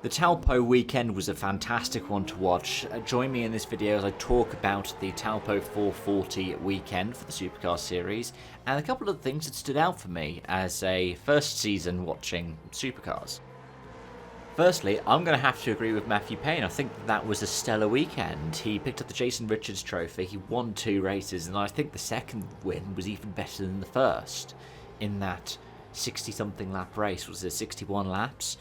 The Taupō weekend was a fantastic one to watch. Join me in this video as I talk about the Taupō 440 weekend for the Supercar series and a couple of things that stood out for me as a first season watching Supercars. Firstly, I'm going to have to agree with Matthew Payne. I think that was a stellar weekend. He picked up the Jason Richards trophy, he won 2 races, and I think the second win was even better than the first in that 60-something lap race. Was it 61 laps?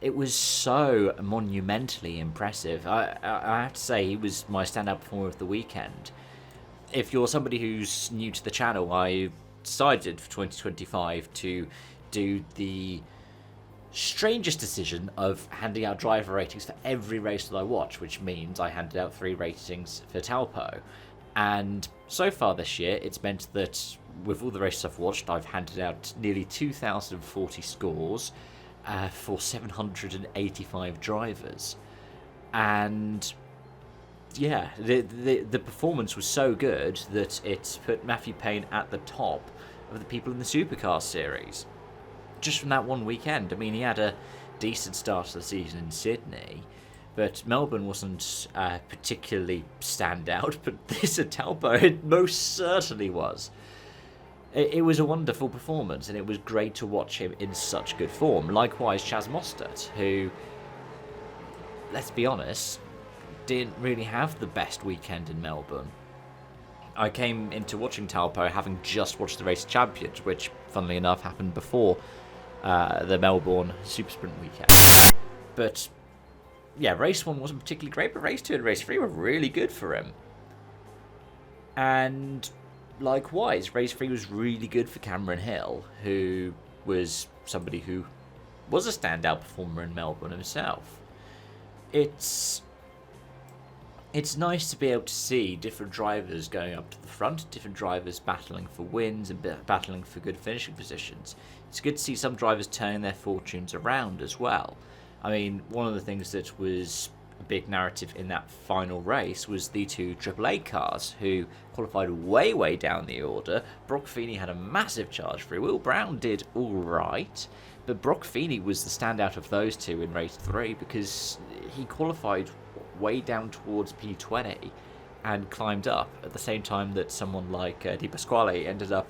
It was so monumentally impressive. I have to say, he was my standout performer of the weekend. If you're somebody who's new to the channel, I decided for 2025 to do the strangest decision of handing out driver ratings for every race that I watch, which means I handed out 3 ratings for Taupō. And so far this year, it's meant that with all the races I've watched, I've handed out nearly 2,040 scores for 785 drivers. And yeah, the performance was so good that it put Matthew Payne at the top of the people in the Supercar series. Just from that one weekend. I mean, he had a decent start to the season in Sydney, but Melbourne wasn't particularly standout, but this at Taupō, it most certainly was. It was a wonderful performance, and it was great to watch him in such good form. Likewise, Chaz Mostert, who, let's be honest, didn't really have the best weekend in Melbourne. I came into watching Taupō having just watched the Race of Champions, which, funnily enough, happened before the Melbourne Super Sprint weekend. But, yeah, Race 1 wasn't particularly great, but Race 2 and Race 3 were really good for him. And likewise, Race 3 was really good for Cameron Hill, who was somebody who was a standout performer in Melbourne himself. It's nice to be able to see different drivers going up to the front, different drivers battling for wins and battling for good finishing positions. It's good to see some drivers turning their fortunes around as well. I mean, one of the things that was a big narrative in that final race was the 2 AAA cars who qualified way down the order. Brock Feeney had a massive charge through. Will Brown did alright, but Brock Feeney was the standout of those 2 in race 3 because he qualified way down towards P20 and climbed up at the same time that someone like Di Pasquale ended up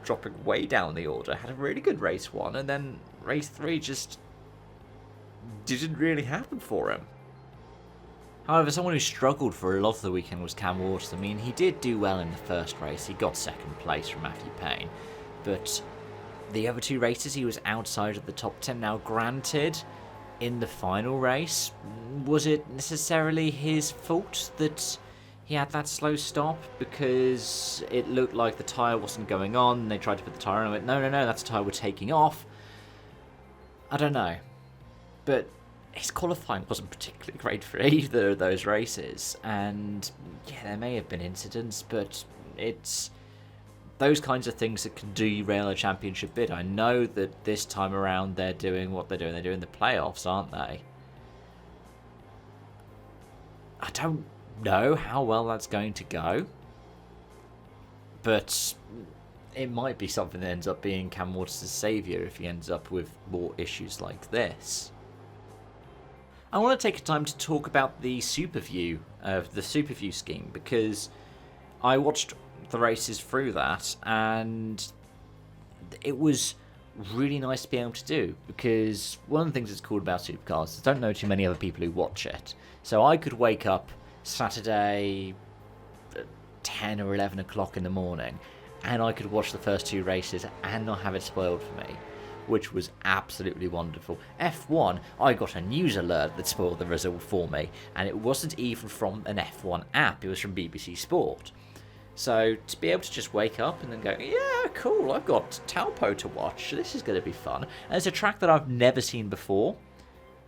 dropping way down the order. Had a really good race 1, and then race 3 just didn't really happen for him. However, someone who struggled for a lot of the weekend was Cam Waters. I mean, he did do well in the first race. He got 2nd place from Matthew Payne, but the other 2 races he was outside of the top 10. Now, granted, in the final race, was it necessarily his fault that he had that slow stop? Because it looked like the tyre wasn't going on, and they tried to put the tyre on and went, no, that's a tyre we're taking off. I don't know. But his qualifying wasn't particularly great for either of those races. And yeah, there may have been incidents, but it's those kinds of things that can derail a championship bid. I know that this time around they're doing what they're doing. They're doing the playoffs, aren't they? I don't know how well that's going to go, but it might be something that ends up being Cam Waters' saviour if he ends up with more issues like this. I want to take a time to talk about the SuperView scheme, because I watched the races through that, and it was really nice to be able to do, because one of the things that's cool about Supercars is I don't know too many other people who watch it. So I could wake up Saturday at 10 or 11 o'clock in the morning, and I could watch the first 2 races and not have it spoiled for me, which was absolutely wonderful. F1, I got a news alert that spoiled the result for me, and it wasn't even from an F1 app, it was from BBC Sport. So to be able to just wake up and then go, yeah, cool, I've got Taupō to watch, this is going to be fun. And it's a track that I've never seen before.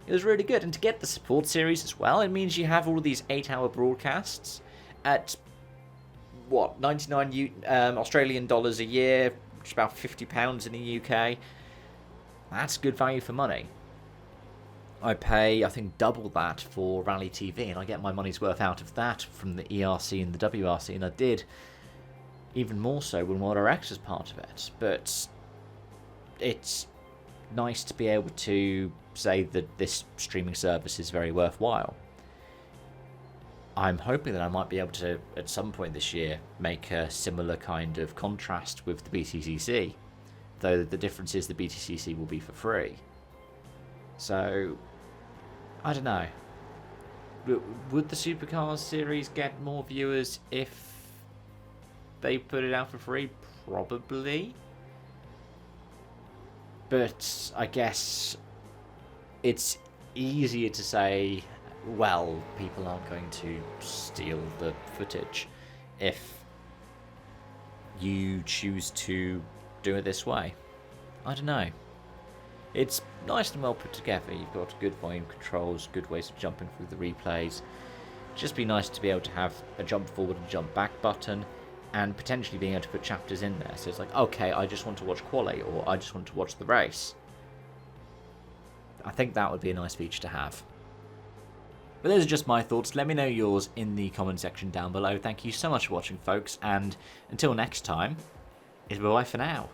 It was really good, and to get the support series as well, it means you have all of these 8-hour broadcasts at, what, 99 Australian dollars a year, which is about £50 in the UK. That's good value for money. I pay, I think, double that for Rally TV, and I get my money's worth out of that from the ERC and the WRC, and I did even more so when World RX was part of it. But it's nice to be able to say that this streaming service is very worthwhile. I'm hoping that I might be able to, at some point this year, make a similar kind of contrast with the BTCC, though the difference is the BTCC will be for free. So, I don't know. Would the Supercars series get more viewers if they put it out for free? Probably. But I guess it's easier to say, well, people aren't going to steal the footage if you choose to do it this way. I don't know. It's nice and well put together. You've got good volume controls, good ways of jumping through the replays. Just be nice to be able to have a jump forward and jump back button, and potentially being able to put chapters in there. So it's like, okay, I just want to watch quali, or I just want to watch the race. I think that would be a nice feature to have. But those are just my thoughts. Let me know yours in the comment section down below. Thank you so much for watching, folks, and until next time, it's bye for now.